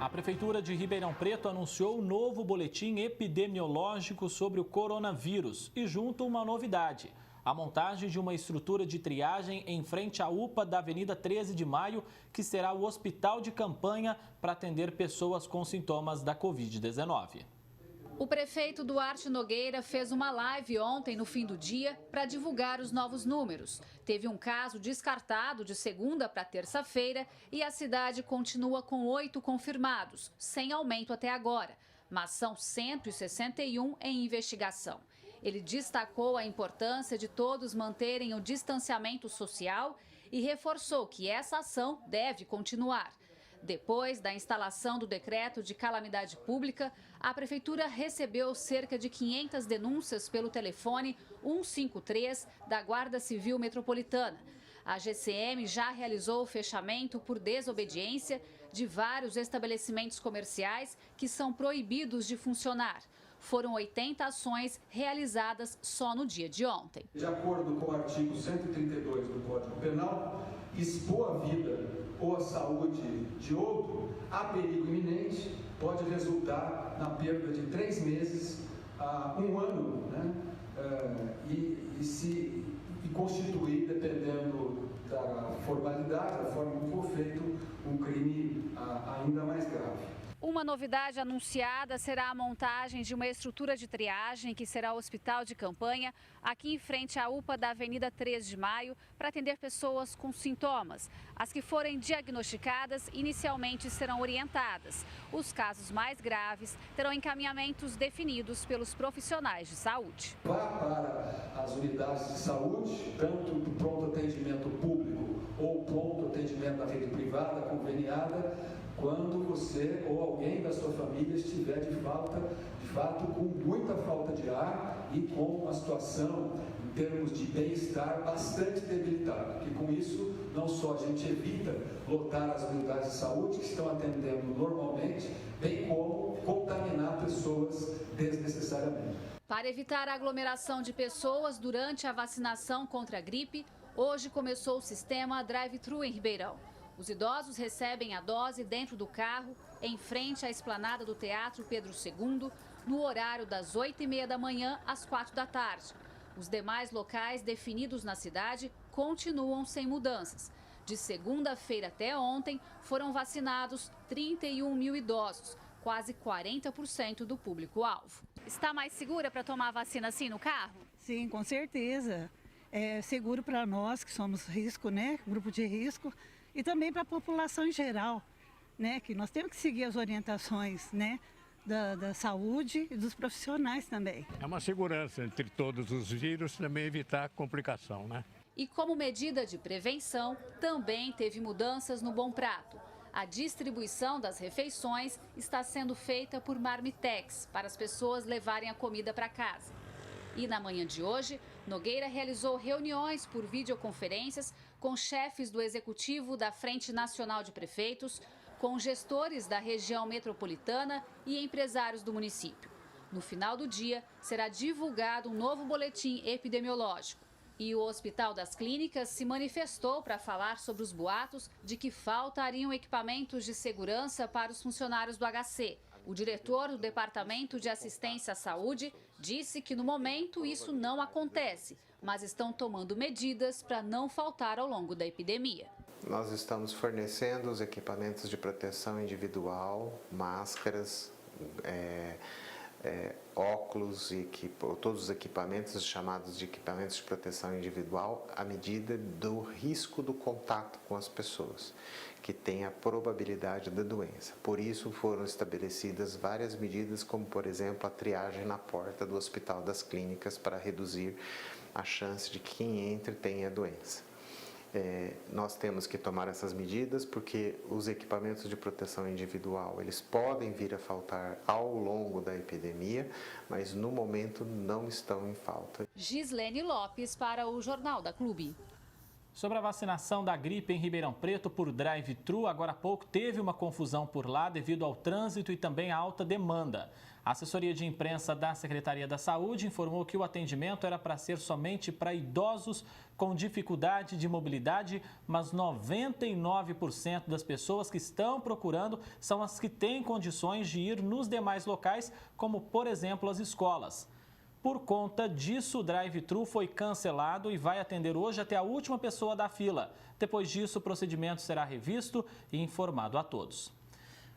A Prefeitura de Ribeirão Preto anunciou um novo boletim epidemiológico sobre o coronavírus e junto uma novidade: a montagem de uma estrutura de triagem em frente à UPA da Avenida 13 de Maio, que será o hospital de campanha para atender pessoas com sintomas da Covid-19. O prefeito Duarte Nogueira fez uma live ontem, no fim do dia, para divulgar os novos números. Teve um caso descartado de segunda para terça-feira e a cidade continua com 8 confirmados, sem aumento até agora. Mas são 161 em investigação. Ele destacou a importância de todos manterem o distanciamento social e reforçou que essa ação deve continuar. Depois da instalação do decreto de calamidade pública, a Prefeitura recebeu cerca de 500 denúncias pelo telefone 153 da Guarda Civil Metropolitana. A GCM já realizou o fechamento por desobediência de vários estabelecimentos comerciais que são proibidos de funcionar. Foram 80 ações realizadas só no dia de ontem. De acordo com o artigo 132 do Código Penal, expor a vida ou a saúde de outro a perigo iminente pode resultar na perda de 3 meses a 1 ano, né? E constituir, dependendo da formalidade, da forma como for feito, um crime ainda mais grave. Uma novidade anunciada será a montagem de uma estrutura de triagem que será o hospital de campanha aqui em frente à UPA da Avenida 13 de Maio para atender pessoas com sintomas. As que forem diagnosticadas inicialmente serão orientadas. Os casos mais graves terão encaminhamentos definidos pelos profissionais de saúde. Vá para as unidades de saúde, tanto do pronto atendimento público ou pronto atendimento da rede privada conveniada, quando você ou alguém da sua família estiver de fato com muita falta de ar e com uma situação em termos de bem-estar bastante debilitada. E com isso, não só a gente evita lotar as unidades de saúde que estão atendendo normalmente, bem como contaminar pessoas desnecessariamente. Para evitar a aglomeração de pessoas durante a vacinação contra a gripe, hoje começou o sistema Drive-Thru em Ribeirão. Os idosos recebem a dose dentro do carro, em frente à esplanada do Teatro Pedro II, no horário das 8h30 da manhã às 4 da tarde. Os demais locais definidos na cidade continuam sem mudanças. De segunda-feira até ontem, foram vacinados 31 mil idosos, quase 40% do público-alvo. Está mais segura para tomar a vacina assim no carro? Sim, com certeza. É seguro para nós que somos risco, né? Grupo de risco. E também para a população em geral, né? Que nós temos que seguir as orientações, né? Da saúde e dos profissionais também. É uma segurança entre todos os vírus, também evitar complicação, né? E como medida de prevenção, também teve mudanças no Bom Prato. A distribuição das refeições está sendo feita por marmitex, para as pessoas levarem a comida para casa. E na manhã de hoje, Nogueira realizou reuniões por videoconferências com chefes do Executivo da Frente Nacional de Prefeitos, com gestores da região metropolitana e empresários do município. No final do dia, será divulgado um novo boletim epidemiológico. E o Hospital das Clínicas se manifestou para falar sobre os boatos de que faltariam equipamentos de segurança para os funcionários do HC. O diretor do Departamento de Assistência à Saúde disse que no momento isso não acontece, mas estão tomando medidas para não faltar ao longo da epidemia. Nós estamos fornecendo os equipamentos de proteção individual, máscaras, óculos e todos os equipamentos chamados de equipamentos de proteção individual à medida do risco do contato com as pessoas, que tem a probabilidade da doença. Por isso foram estabelecidas várias medidas, como por exemplo a triagem na porta do Hospital das Clínicas para reduzir a chance de que quem entre tenha a doença. Nós temos que tomar essas medidas porque os equipamentos de proteção individual eles podem vir a faltar ao longo da epidemia, mas no momento não estão em falta. Gislene Lopes para o Jornal da Clube. Sobre a vacinação da gripe em Ribeirão Preto por drive-thru, agora há pouco teve uma confusão por lá devido ao trânsito e também à alta demanda. A assessoria de imprensa da Secretaria da Saúde informou que o atendimento era para ser somente para idosos com dificuldade de mobilidade, mas 99% das pessoas que estão procurando são as que têm condições de ir nos demais locais, como, por exemplo, as escolas. Por conta disso, o drive-thru foi cancelado e vai atender hoje até a última pessoa da fila. Depois disso, o procedimento será revisto e informado a todos.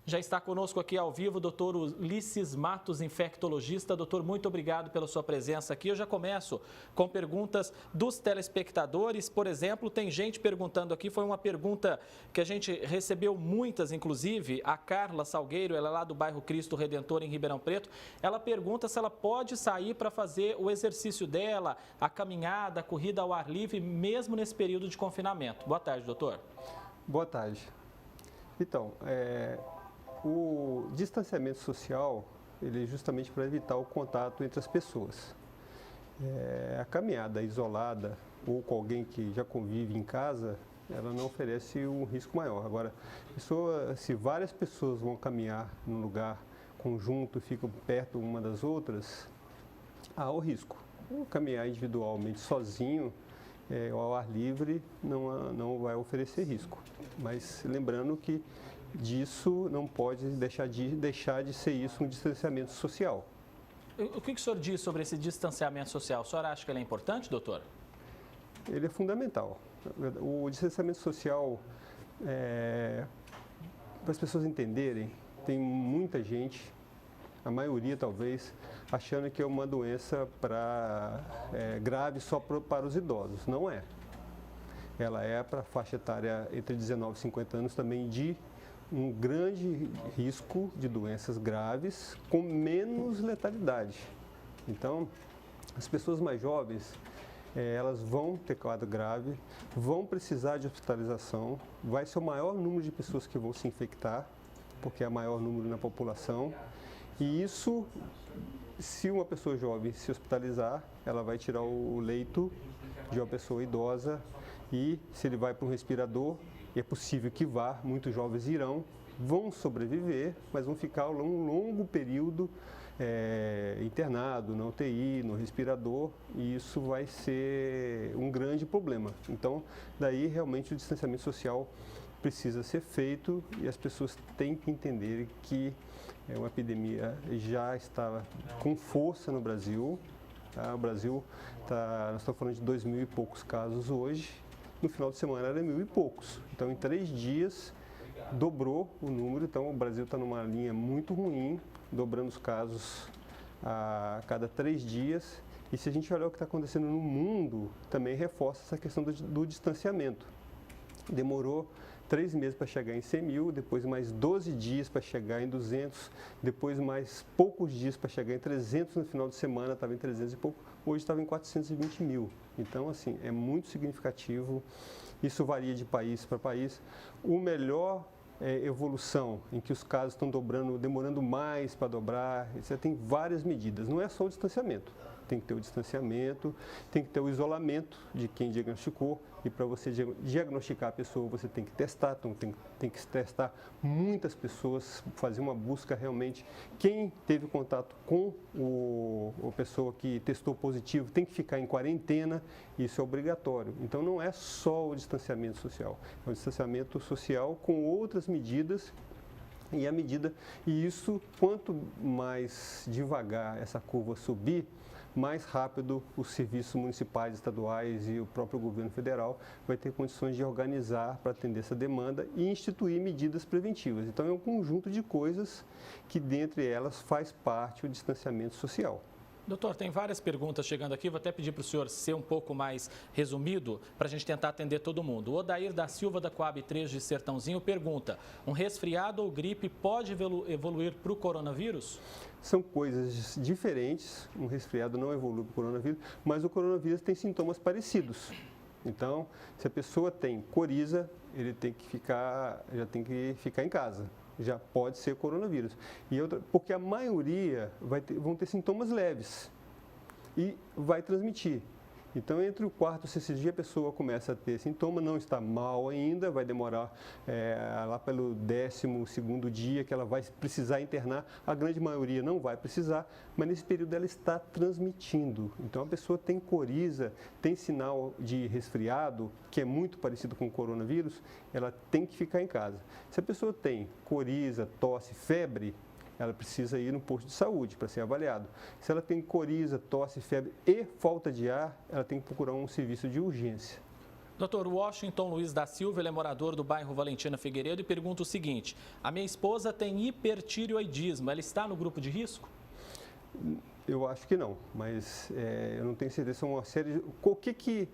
Já está conosco aqui ao vivo o doutor Ulisses Matos, infectologista. Doutor, muito obrigado pela sua presença aqui. Eu já começo com perguntas dos telespectadores. Por exemplo, tem gente perguntando aqui, foi uma pergunta que a gente recebeu muitas, inclusive, a Carla Salgueiro, ela é lá do bairro Cristo Redentor, em Ribeirão Preto. Ela pergunta se ela pode sair para fazer o exercício dela, a caminhada, a corrida ao ar livre, mesmo nesse período de confinamento. Boa tarde, doutor. Boa tarde. Então, o distanciamento social, ele é justamente para evitar o contato entre as pessoas. A caminhada isolada ou com alguém que já convive em casa, ela não oferece um risco maior. Agora, se várias pessoas vão caminhar num lugar conjunto, ficam perto uma das outras, há o risco. Ou caminhar individualmente sozinho, ao ar livre, não vai oferecer risco. Mas lembrando que disso não pode deixar de ser isso um distanciamento social. O que o senhor diz sobre esse distanciamento social? O senhor acha que ele é importante, doutor? Ele é fundamental. O distanciamento social, para as pessoas entenderem, tem muita gente, a maioria talvez, achando que é uma doença grave só para os idosos. Não é. Ela é para a faixa etária entre 19 e 50 anos também de um grande risco de doenças graves com menos letalidade. Então, as pessoas mais jovens, elas vão ter quadro grave, vão precisar de hospitalização, vai ser o maior número de pessoas que vão se infectar, porque é o maior número na população. E isso, se uma pessoa jovem se hospitalizar, ela vai tirar o leito de uma pessoa idosa e se ele vai para um respirador, é possível que vá, muitos jovens vão sobreviver, mas vão ficar um longo período internado na UTI, no respirador, e isso vai ser um grande problema. Então, daí realmente o distanciamento social precisa ser feito e as pessoas têm que entender que uma epidemia já está com força no Brasil. Tá? O Brasil, nós estamos falando de 2.000 e poucos casos hoje. No final de semana era 1.000 e poucos. Então, em 3 dias, dobrou o número. Então, o Brasil está numa linha muito ruim, dobrando os casos a cada 3 dias. E se a gente olhar o que está acontecendo no mundo, também reforça essa questão do distanciamento. Demorou 3 meses para chegar em 100 mil, depois mais 12 dias para chegar em 200, depois mais poucos dias para chegar em 300 no final de semana, estava em 300 e pouco, hoje estava em 420 mil. Então, assim, é muito significativo, isso varia de país para país. O melhor evolução, em que os casos estão demorando mais para dobrar, você tem várias medidas, não é só o distanciamento. Tem que ter o distanciamento, tem que ter o isolamento de quem diagnosticou. E para você diagnosticar a pessoa, você tem que testar. Então, tem que testar muitas pessoas, fazer uma busca realmente. Quem teve contato com a pessoa que testou positivo tem que ficar em quarentena. Isso é obrigatório. Então, não é só o distanciamento social. É o distanciamento social com outras medidas. E isso, quanto mais devagar essa curva subir, mais rápido os serviços municipais, estaduais e o próprio governo federal vai ter condições de organizar para atender essa demanda e instituir medidas preventivas. Então, é um conjunto de coisas que, dentre elas, faz parte o distanciamento social. Doutor, tem várias perguntas chegando aqui, vou até pedir para o senhor ser um pouco mais resumido para a gente tentar atender todo mundo. O Odair da Silva, da Coab 3 de Sertãozinho, pergunta: um resfriado ou gripe pode evoluir para o coronavírus? São coisas diferentes, um resfriado não evolui para o coronavírus, mas o coronavírus tem sintomas parecidos. Então, se a pessoa tem coriza, ele já tem que ficar em casa. Já pode ser coronavírus. Porque a maioria vão ter sintomas leves e vai transmitir. Então, entre o quarto e o sexto dia, a pessoa começa a ter sintoma, não está mal ainda, vai demorar lá pelo 12º dia que ela vai precisar internar. A grande maioria não vai precisar, mas nesse período ela está transmitindo. Então, a pessoa tem coriza, tem sinal de resfriado, que é muito parecido com o coronavírus, ela tem que ficar em casa. Se a pessoa tem coriza, tosse, febre, ela precisa ir no posto de saúde para ser avaliado. Se ela tem coriza, tosse, febre e falta de ar, ela tem que procurar um serviço de urgência. Dr. Washington Luiz da Silva, ele é morador do bairro Valentina Figueiredo e pergunta o seguinte: a minha esposa tem hipertireoidismo, ela está no grupo de risco? Eu acho que não, mas eu não tenho certeza. São uma série de... O que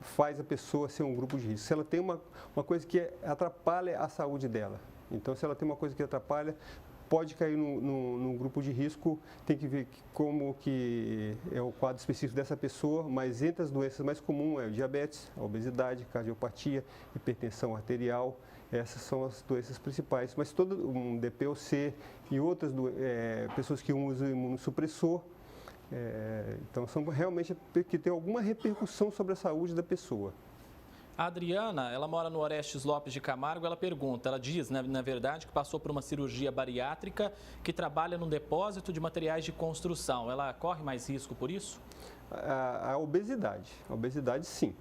faz a pessoa ser um grupo de risco? Se ela tem uma coisa que atrapalha a saúde dela. Então, se ela tem uma coisa que atrapalha, pode cair num grupo de risco, tem que ver como que é o quadro específico dessa pessoa, mas entre as doenças mais comuns é o diabetes, a obesidade, cardiopatia, hipertensão arterial, essas são as doenças principais. Mas todo um DPOC e outras pessoas que usam imunossupressor, então são realmente que tem alguma repercussão sobre a saúde da pessoa. A Adriana, ela mora no Orestes Lopes de Camargo, ela pergunta, ela diz, né, na verdade, que passou por uma cirurgia bariátrica, que trabalha num depósito de materiais de construção. Ela corre mais risco por isso? A obesidade sim.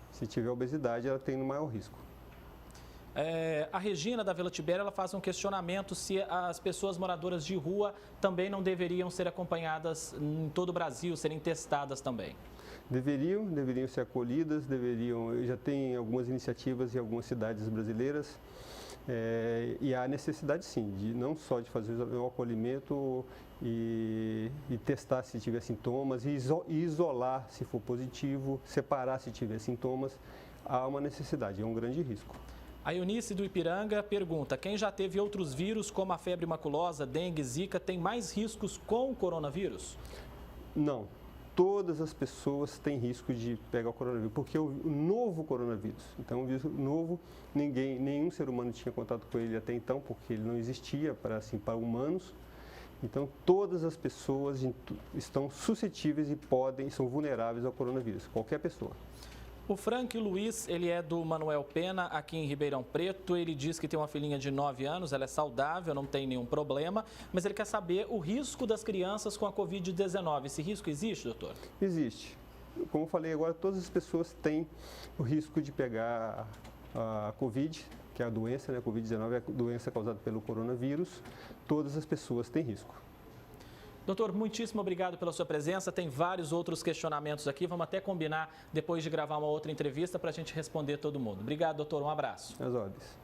Se tiver obesidade, ela tem um maior risco. A Regina da Vila Tibério, ela faz um questionamento se as pessoas moradoras de rua também não deveriam ser acompanhadas em todo o Brasil, serem testadas também. Deveriam ser acolhidas, já tem algumas iniciativas em algumas cidades brasileiras e há necessidade sim, não só de fazer o acolhimento e testar se tiver sintomas, e isolar se for positivo, separar se tiver sintomas, há uma necessidade, é um grande risco. A Eunice do Ipiranga pergunta, quem já teve outros vírus como a febre maculosa, dengue, zika, tem mais riscos com o coronavírus? Não. Todas as pessoas têm risco de pegar o coronavírus, porque é o novo coronavírus. Então, o vírus novo, nenhum ser humano tinha contato com ele até então, porque ele não existia para humanos. Então, todas as pessoas estão suscetíveis e são vulneráveis ao coronavírus, qualquer pessoa. O Frank Luiz, ele é do Manuel Pena, aqui em Ribeirão Preto. Ele diz que tem uma filhinha de 9 anos, ela é saudável, não tem nenhum problema, mas ele quer saber o risco das crianças com a Covid-19. Esse risco existe, doutor? Existe. Como eu falei agora, todas as pessoas têm o risco de pegar a Covid, que é a doença, né? A Covid-19 é a doença causada pelo coronavírus. Todas as pessoas têm risco. Doutor, muitíssimo obrigado pela sua presença. Tem vários outros questionamentos aqui. Vamos até combinar depois de gravar uma outra entrevista para a gente responder todo mundo. Obrigado, doutor. Um abraço. Às ordens.